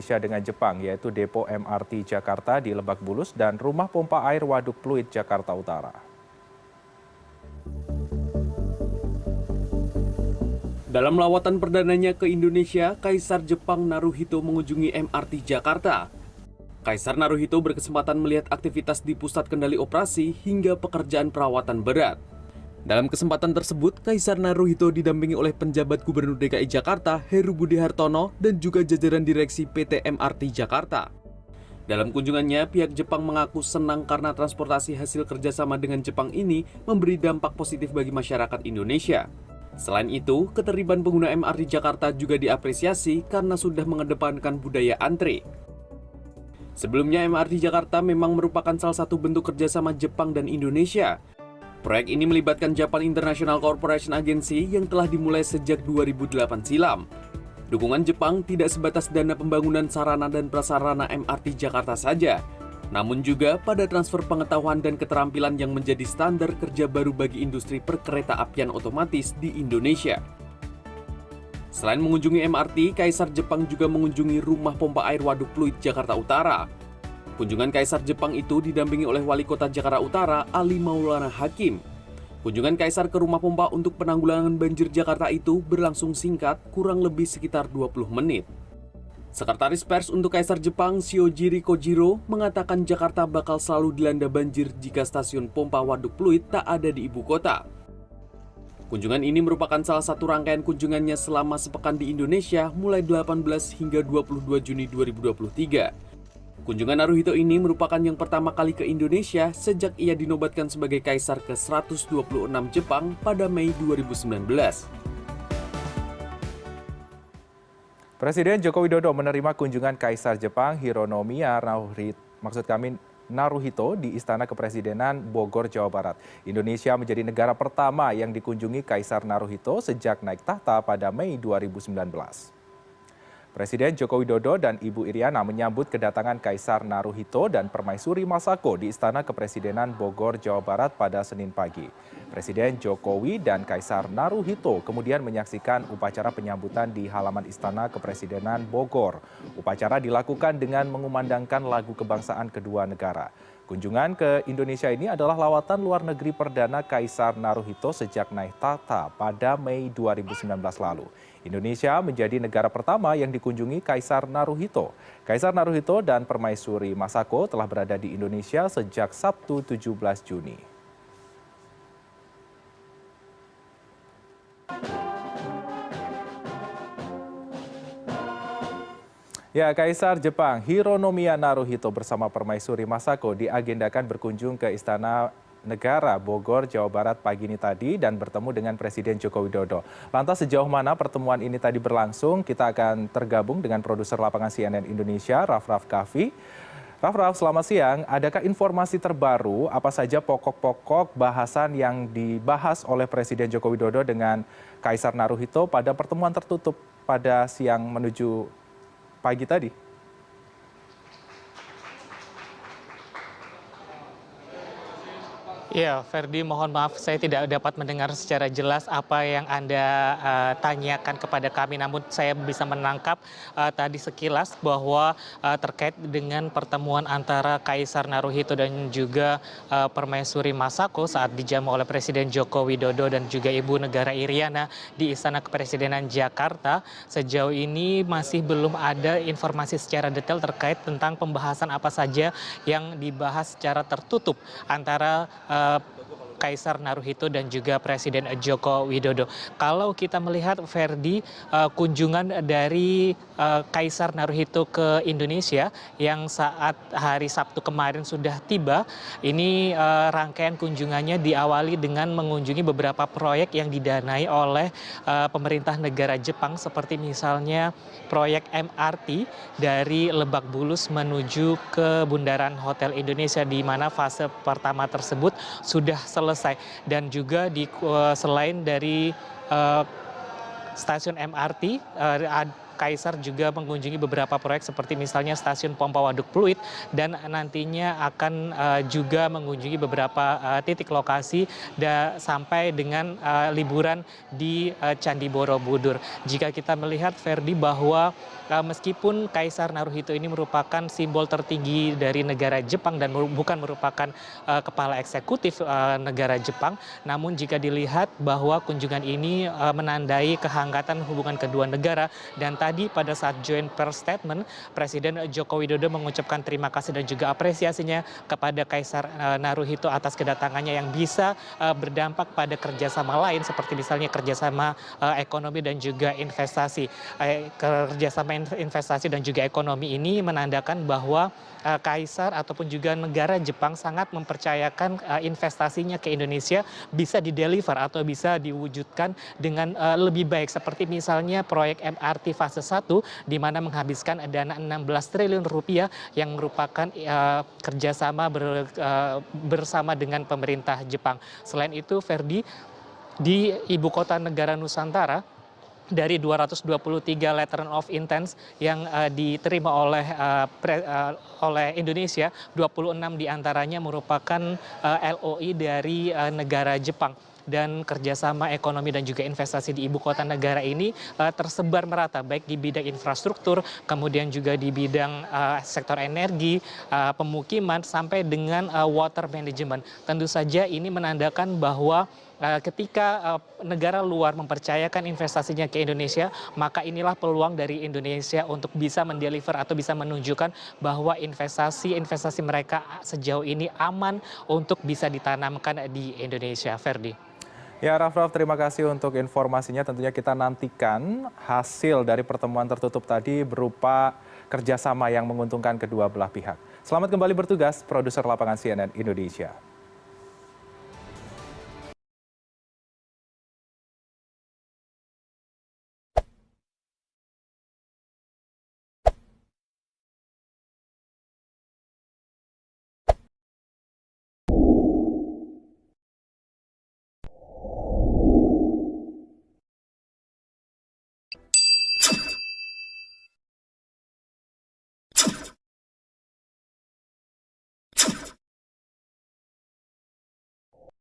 Indonesia dengan Jepang, yaitu depo MRT Jakarta di Lebak Bulus dan rumah pompa air Waduk Pluit, Jakarta Utara. Dalam lawatan perdananya ke Indonesia, Kaisar Jepang Naruhito mengunjungi MRT Jakarta. Kaisar Naruhito berkesempatan melihat aktivitas di pusat kendali operasi hingga pekerjaan perawatan berat. Dalam kesempatan tersebut, Kaisar Naruhito didampingi oleh penjabat Gubernur DKI Jakarta, Heru Budi Hartono, dan juga jajaran direksi PT MRT Jakarta. Dalam kunjungannya, pihak Jepang mengaku senang karena transportasi hasil kerjasama dengan Jepang ini memberi dampak positif bagi masyarakat Indonesia. Selain itu, keterlibatan pengguna MRT Jakarta juga diapresiasi karena sudah mengedepankan budaya antri. Sebelumnya, MRT Jakarta memang merupakan salah satu bentuk kerjasama Jepang dan Indonesia. Proyek ini melibatkan Japan International Corporation Agency yang telah dimulai sejak 2008 silam. Dukungan Jepang tidak sebatas dana pembangunan sarana dan prasarana MRT Jakarta saja, namun juga pada transfer pengetahuan dan keterampilan yang menjadi standar kerja baru bagi industri perkereta-apian otomatis di Indonesia. Selain mengunjungi MRT, Kaisar Jepang juga mengunjungi rumah pompa air Waduk Pluit, Jakarta Utara. Kunjungan Kaisar Jepang itu didampingi oleh Wali Kota Jakarta Utara, Ali Maulana Hakim. Kunjungan Kaisar ke rumah pompa untuk penanggulangan banjir Jakarta itu berlangsung singkat, kurang lebih sekitar 20 menit. Sekretaris Pers untuk Kaisar Jepang, Shiojiri Kojiro, mengatakan Jakarta bakal selalu dilanda banjir jika stasiun pompa Waduk Pluit tak ada di ibu kota. Kunjungan ini merupakan salah satu rangkaian kunjungannya selama sepekan di Indonesia mulai 18 hingga 22 Juni 2023. Kunjungan Naruhito ini merupakan yang pertama kali ke Indonesia sejak ia dinobatkan sebagai Kaisar ke-126 Jepang pada Mei 2019. Presiden Joko Widodo menerima kunjungan Kaisar Jepang Hironomiya Naruhito di Istana Kepresidenan Bogor, Jawa Barat. Indonesia menjadi negara pertama yang dikunjungi Kaisar Naruhito sejak naik tahta pada Mei 2019. Presiden Joko Widodo dan Ibu Iriana menyambut kedatangan Kaisar Naruhito dan Permaisuri Masako di Istana Kepresidenan Bogor, Jawa Barat pada Senin pagi. Presiden Jokowi dan Kaisar Naruhito kemudian menyaksikan upacara penyambutan di halaman Istana Kepresidenan Bogor. Upacara dilakukan dengan mengumandangkan lagu kebangsaan kedua negara. Kunjungan ke Indonesia ini adalah lawatan luar negeri perdana Kaisar Naruhito sejak naik tahta pada Mei 2019 lalu. Indonesia menjadi negara pertama yang dikunjungi Kaisar Naruhito. Kaisar Naruhito dan Permaisuri Masako telah berada di Indonesia sejak Sabtu 17 Juni. Ya, Kaisar Jepang Hironomiya Naruhito bersama Permaisuri Masako diagendakan berkunjung ke Istana Negara Bogor, Jawa Barat pagi ini tadi dan bertemu dengan Presiden Joko Widodo. Lantas sejauh mana pertemuan ini tadi berlangsung? Kita akan tergabung dengan produser lapangan CNN Indonesia, Raff Kahvi. Raff, selamat siang. Adakah informasi terbaru apa saja pokok-pokok bahasan yang dibahas oleh Presiden Joko Widodo dengan Kaisar Naruhito pada pertemuan tertutup pada siang menuju pagi tadi? Ya, Ferdi, mohon maaf saya tidak dapat mendengar secara jelas apa yang Anda tanyakan kepada kami. Namun saya bisa menangkap tadi sekilas bahwa terkait dengan pertemuan antara Kaisar Naruhito dan juga Permaisuri Masako saat dijamu oleh Presiden Joko Widodo dan juga Ibu Negara Iriana di Istana Kepresidenan Jakarta. Sejauh ini masih belum ada informasi secara detail terkait tentang pembahasan apa saja yang dibahas secara tertutup antara Kaisar Naruhito dan juga Presiden Joko Widodo. Kalau kita melihat, Ferdi, kunjungan dari Kaisar Naruhito ke Indonesia yang saat hari Sabtu kemarin sudah tiba, ini rangkaian kunjungannya diawali dengan mengunjungi beberapa proyek yang didanai oleh pemerintah negara Jepang, seperti misalnya proyek MRT dari Lebak Bulus menuju ke Bundaran Hotel Indonesia, di mana fase pertama tersebut sudah selesai. Dan juga selain dari stasiun MRT, Kaisar juga mengunjungi beberapa proyek seperti misalnya stasiun pompa waduk Pluit dan nantinya akan juga mengunjungi beberapa titik lokasi sampai dengan liburan di Candi Borobudur. Jika kita melihat Ferdi bahwa meskipun Kaisar Naruhito ini merupakan simbol tertinggi dari negara Jepang dan bukan merupakan kepala eksekutif negara Jepang, namun jika dilihat bahwa kunjungan ini menandai kehangatan hubungan kedua negara, dan tadi pada saat joint press statement Presiden Joko Widodo mengucapkan terima kasih dan juga apresiasinya kepada Kaisar Naruhito atas kedatangannya yang bisa berdampak pada kerjasama lain seperti misalnya kerjasama ekonomi dan juga investasi. Kerjasama investasi dan juga ekonomi ini menandakan bahwa Kaisar ataupun juga negara Jepang sangat mempercayakan investasinya ke Indonesia bisa dideliver atau bisa diwujudkan dengan lebih baik, seperti misalnya proyek MRT fase 1 di mana menghabiskan dana 16 triliun rupiah yang merupakan kerjasama bersama dengan pemerintah Jepang. Selain itu, Ferdi, di ibu kota negara Nusantara, dari 223 letter of intent yang diterima oleh Indonesia, 26 diantaranya merupakan LOI dari negara Jepang. Dan kerjasama ekonomi dan juga investasi di ibu kota negara ini tersebar merata, baik di bidang infrastruktur, kemudian juga di bidang sektor energi, pemukiman, sampai dengan water management. Tentu saja ini menandakan bahwa ketika negara luar mempercayakan investasinya ke Indonesia, maka inilah peluang dari Indonesia untuk bisa mendeliver atau bisa menunjukkan bahwa investasi mereka sejauh ini aman untuk bisa ditanamkan di Indonesia. Ferdi. Ya, Raff, terima kasih untuk informasinya. Tentunya kita nantikan hasil dari pertemuan tertutup tadi berupa kerjasama yang menguntungkan kedua belah pihak. Selamat kembali bertugas, produser lapangan CNN Indonesia.